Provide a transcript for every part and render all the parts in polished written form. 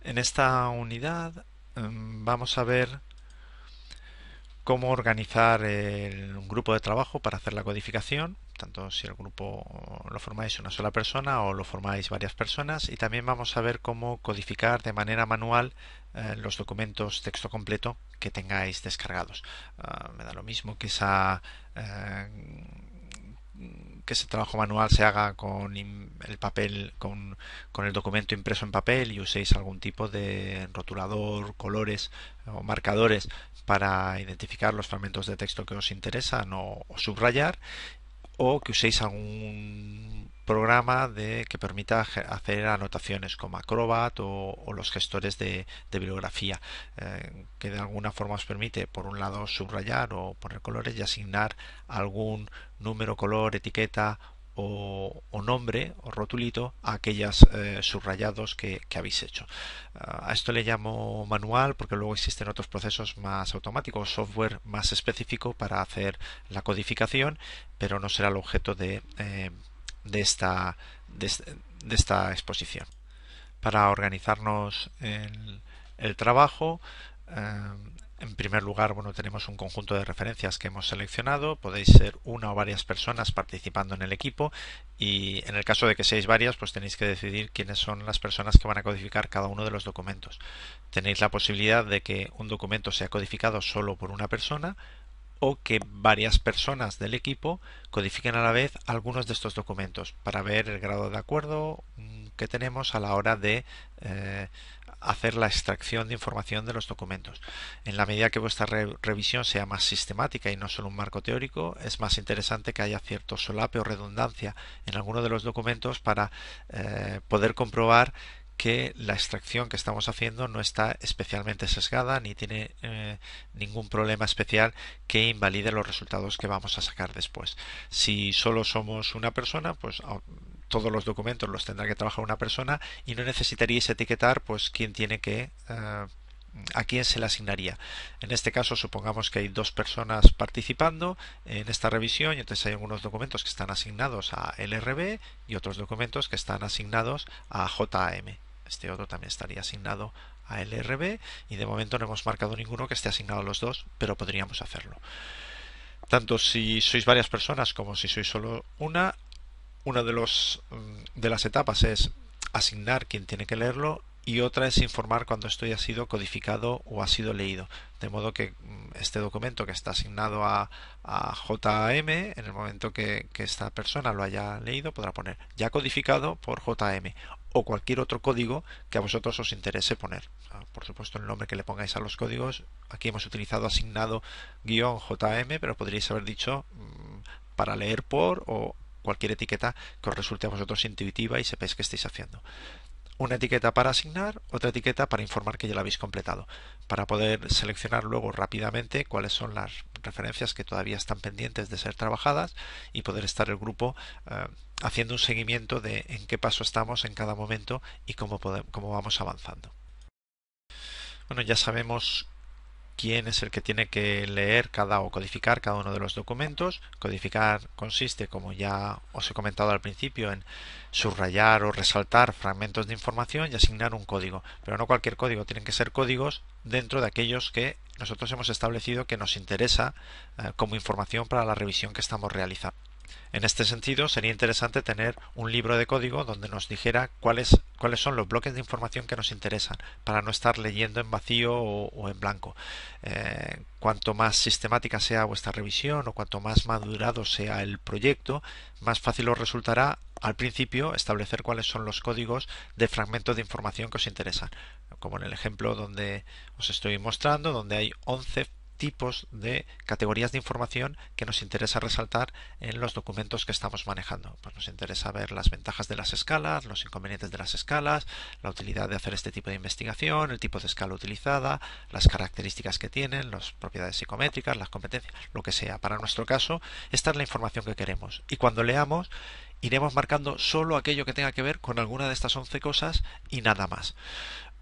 En esta unidad vamos a ver cómo organizar un grupo de trabajo para hacer la codificación, tanto si el grupo lo formáis una sola persona o lo formáis varias personas, y también vamos a ver cómo codificar de manera manual los documentos texto completo que tengáis descargados. Me da lo mismo que ese trabajo manual se haga con el papel, con el documento impreso en papel y uséis algún tipo de rotulador, colores o marcadores para identificar los fragmentos de texto que os interesan o subrayar, o que uséis algún programa que permita hacer anotaciones como Acrobat o los gestores de bibliografía, que de alguna forma os permite, por un lado, subrayar o poner colores y asignar algún número, color, etiqueta o nombre o rotulito a aquellos subrayados que habéis hecho. A esto le llamo manual porque luego existen otros procesos más automáticos, software más específico para hacer la codificación, pero no será el objeto de esta, de, de esta exposición. Para organizarnos el trabajo, en primer lugar, bueno, tenemos un conjunto de referencias que hemos seleccionado. Podéis ser una o varias personas participando en el equipo, y en el caso de que seáis varias, pues tenéis que decidir quiénes son las personas que van a codificar cada uno de los documentos. Tenéis la posibilidad de que un documento sea codificado solo por una persona, o que varias personas del equipo codifiquen a la vez algunos de estos documentos para ver el grado de acuerdo que tenemos a la hora de hacer la extracción de información de los documentos. En la medida que vuestra revisión sea más sistemática y no solo un marco teórico, es más interesante que haya cierto solape o redundancia en alguno de los documentos para poder comprobar que la extracción que estamos haciendo no está especialmente sesgada ni tiene ningún problema especial que invalide los resultados que vamos a sacar después. Si solo somos una persona, pues todos los documentos los tendrá que trabajar una persona y no necesitaríais etiquetar pues quién tiene que a quién se le asignaría. En este caso, supongamos que hay dos personas participando en esta revisión, y entonces hay algunos documentos que están asignados a LRB y otros documentos que están asignados a JAM. Este otro también estaría asignado a LRB, y de momento no hemos marcado ninguno que esté asignado a los dos, pero podríamos hacerlo. Tanto si sois varias personas como si sois solo una de las etapas es asignar quién tiene que leerlo, y otra es informar cuando esto ya ha sido codificado o ha sido leído. De modo que este documento que está asignado a JM, en el momento que esta persona lo haya leído, podrá poner ya codificado por JM o cualquier otro código que a vosotros os interese poner. Por supuesto, el nombre que le pongáis a los códigos, aquí hemos utilizado asignado -JM, pero podríais haber dicho para leer por, o cualquier etiqueta que os resulte a vosotros intuitiva y sepáis que estáis haciendo. Una etiqueta para asignar, otra etiqueta para informar que ya la habéis completado, para poder seleccionar luego rápidamente cuáles son las referencias que todavía están pendientes de ser trabajadas, y poder estar el grupo haciendo un seguimiento de en qué paso estamos en cada momento y cómo vamos avanzando. Bueno, ya sabemos quién es el que tiene que leer o codificar cada uno de los documentos. Codificar consiste, como ya os he comentado al principio, en subrayar o resaltar fragmentos de información y asignar un código. Pero no cualquier código, tienen que ser códigos dentro de aquellos que nosotros hemos establecido que nos interesa como información para la revisión que estamos realizando. En este sentido, sería interesante tener un libro de código donde nos dijera cuáles son los bloques de información que nos interesan, para no estar leyendo en vacío o en blanco. Cuanto más sistemática sea vuestra revisión o cuanto más madurado sea el proyecto, más fácil os resultará al principio establecer cuáles son los códigos de fragmentos de información que os interesan, como en el ejemplo donde os estoy mostrando, donde hay 11 tipos de categorías de información que nos interesa resaltar en los documentos que estamos manejando. Pues nos interesa ver las ventajas de las escalas, los inconvenientes de las escalas, la utilidad de hacer este tipo de investigación, el tipo de escala utilizada, las características que tienen, las propiedades psicométricas, las competencias, lo que sea. Para nuestro caso, esta es la información que queremos, y cuando leamos iremos marcando solo aquello que tenga que ver con alguna de estas 11 cosas y nada más.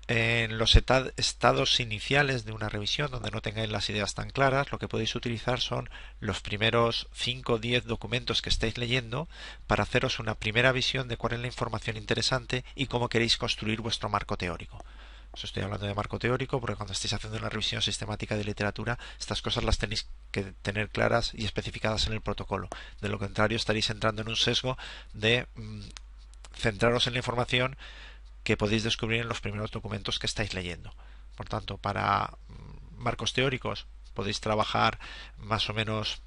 En los estados iniciales de una revisión, donde no tengáis las ideas tan claras, lo que podéis utilizar son los primeros 5 o 10 documentos que estáis leyendo para haceros una primera visión de cuál es la información interesante y cómo queréis construir vuestro marco teórico. Os estoy hablando de marco teórico porque cuando estéis haciendo una revisión sistemática de literatura, estas cosas las tenéis que tener claras y especificadas en el protocolo. De lo contrario, estaréis entrando en un sesgo de centraros en la información que podéis descubrir en los primeros documentos que estáis leyendo. Por tanto, para marcos teóricos podéis trabajar más o menos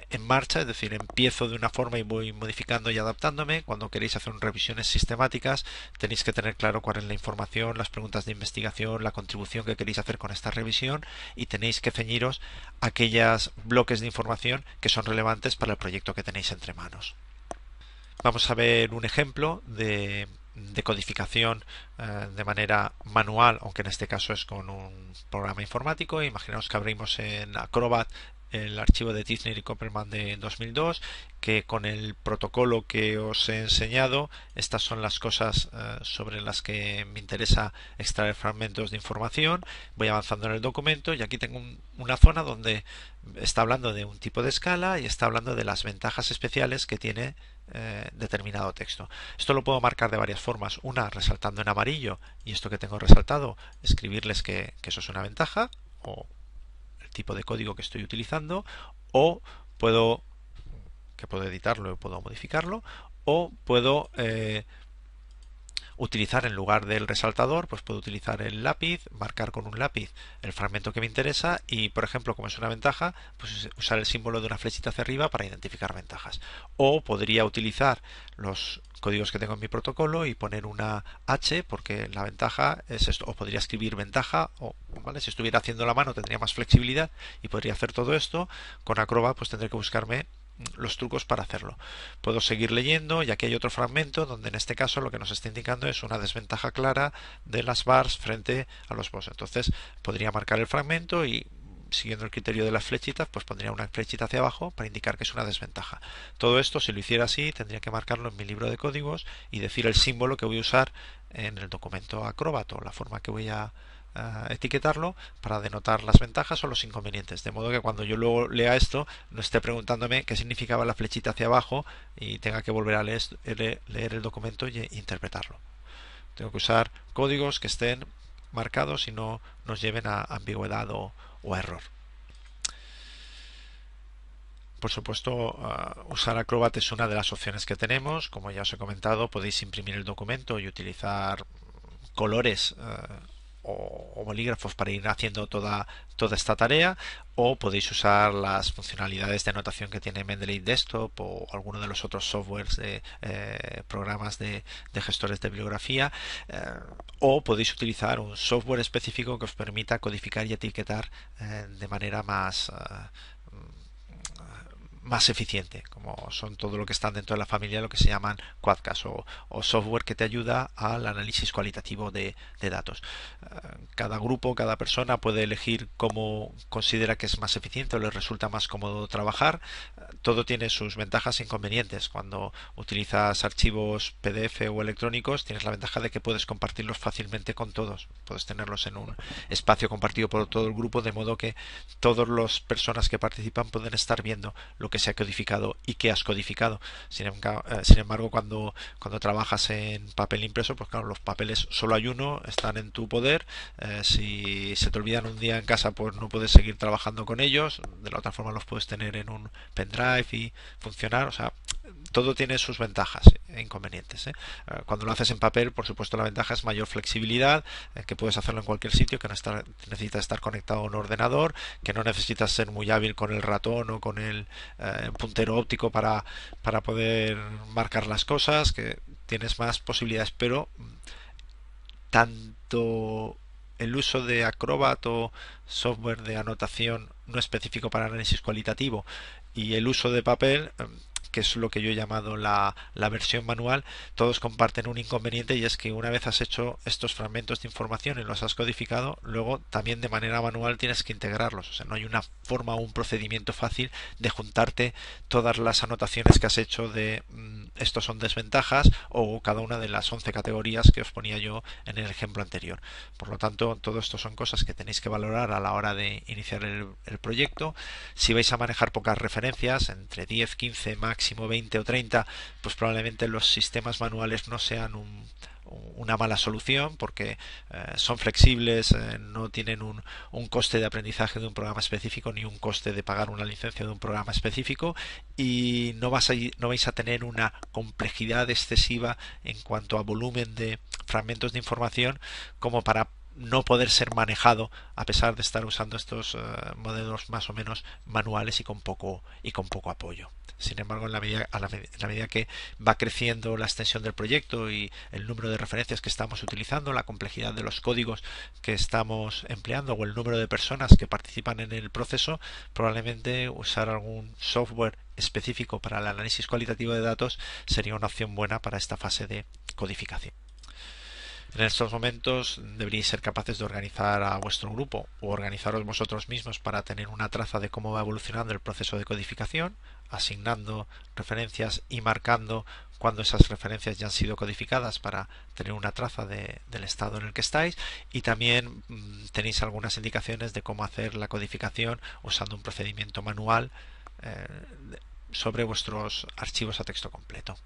en marcha, es decir, empiezo de una forma y voy modificando y adaptándome. Cuando queréis hacer revisiones sistemáticas, tenéis que tener claro cuál es la información, las preguntas de investigación, la contribución que queréis hacer con esta revisión, y tenéis que ceñiros a aquellos bloques de información que son relevantes para el proyecto que tenéis entre manos. Vamos a ver un ejemplo de codificación de manera manual, aunque en este caso es con un programa informático. Imaginaos que abrimos en Acrobat el archivo de Tizner y Copperman de 2002, que con el protocolo que os he enseñado, estas son las cosas sobre las que me interesa extraer fragmentos de información. Voy avanzando en el documento y aquí tengo una zona donde está hablando de un tipo de escala y está hablando de las ventajas especiales que tiene determinado texto. Esto lo puedo marcar de varias formas. Una, resaltando en amarillo, y esto que tengo resaltado, escribirles que eso es una ventaja, o el tipo de código que estoy utilizando, o puedo editarlo y puedo modificarlo, o puedo utilizar en lugar del resaltador, pues puedo utilizar el lápiz, marcar con un lápiz el fragmento que me interesa y, por ejemplo, como es una ventaja, pues usar el símbolo de una flechita hacia arriba para identificar ventajas. O podría utilizar los códigos que tengo en mi protocolo y poner una H porque la ventaja es esto. O podría escribir ventaja, o ¿vale? Si estuviera haciendo la mano tendría más flexibilidad y podría hacer todo esto. Con Acrobat pues tendré que buscarme los trucos para hacerlo. Puedo seguir leyendo y aquí hay otro fragmento donde en este caso lo que nos está indicando es una desventaja clara de las bars frente a los boss. Entonces podría marcar el fragmento y, siguiendo el criterio de las flechitas, pues pondría una flechita hacia abajo para indicar que es una desventaja. Todo esto, si lo hiciera así, tendría que marcarlo en mi libro de códigos y decir el símbolo que voy a usar en el documento Acrobat, o la forma que voy a etiquetarlo para denotar las ventajas o los inconvenientes, de modo que cuando yo luego lea esto no esté preguntándome qué significaba la flechita hacia abajo y tenga que volver a leer el documento e interpretarlo. Tengo que usar códigos que estén marcados y no nos lleven a ambigüedad o a error. Por supuesto, usar Acrobat es una de las opciones que tenemos. Como ya os he comentado, podéis imprimir el documento y utilizar colores o bolígrafos para ir haciendo toda esta tarea, o podéis usar las funcionalidades de anotación que tiene Mendeley Desktop o alguno de los otros softwares de programas de gestores de bibliografía, o podéis utilizar un software específico que os permita codificar y etiquetar de manera más eficiente, como son todo lo que están dentro de la familia, lo que se llaman Quadcast o software que te ayuda al análisis cualitativo de datos. Cada grupo, cada persona puede elegir cómo considera que es más eficiente o le resulta más cómodo trabajar. Todo tiene sus ventajas e inconvenientes. Cuando utilizas archivos PDF o electrónicos, tienes la ventaja de que puedes compartirlos fácilmente con todos. Puedes tenerlos en un espacio compartido por todo el grupo, de modo que todas las personas que participan pueden estar viendo lo que se ha codificado y que has codificado. Sin embargo, cuando trabajas en papel impreso, pues claro, los papeles solo hay uno, están en tu poder. Si se te olvidan un día en casa, pues no puedes seguir trabajando con ellos. De la otra forma los puedes tener en un pendrive y funcionar. O sea, todo tiene sus ventajas e inconvenientes. Cuando lo haces en papel, por supuesto, la ventaja es mayor flexibilidad, que puedes hacerlo en cualquier sitio, que no necesitas estar conectado a un ordenador, que no necesitas ser muy hábil con el ratón o con el puntero óptico para poder marcar las cosas, que tienes más posibilidades, pero tanto el uso de Acrobat o software de anotación no específico para análisis cualitativo y el uso de papel, que es lo que yo he llamado la versión manual, todos comparten un inconveniente, y es que una vez has hecho estos fragmentos de información y los has codificado, luego también de manera manual tienes que integrarlos. O sea, no hay una forma o un procedimiento fácil de juntarte todas las anotaciones que has hecho de estos son desventajas o cada una de las 11 categorías que os ponía yo en el ejemplo anterior. Por lo tanto, todo esto son cosas que tenéis que valorar a la hora de iniciar el proyecto. Si vais a manejar pocas referencias, entre 10, 15, máximo 20 o 30, pues probablemente los sistemas manuales no sean una mala solución porque son flexibles, no tienen un coste de aprendizaje de un programa específico ni un coste de pagar una licencia de un programa específico, y no vais a tener una complejidad excesiva en cuanto a volumen de fragmentos de información como para no poder ser manejado a pesar de estar usando estos modelos más o menos manuales y con poco apoyo. Sin embargo, en la medida que va creciendo la extensión del proyecto y el número de referencias que estamos utilizando, la complejidad de los códigos que estamos empleando o el número de personas que participan en el proceso, probablemente usar algún software específico para el análisis cualitativo de datos sería una opción buena para esta fase de codificación. En estos momentos deberíais ser capaces de organizar a vuestro grupo o organizaros vosotros mismos para tener una traza de cómo va evolucionando el proceso de codificación, asignando referencias y marcando cuando esas referencias ya han sido codificadas para tener una traza del estado en el que estáis, y también tenéis algunas indicaciones de cómo hacer la codificación usando un procedimiento manual sobre vuestros archivos a texto completo.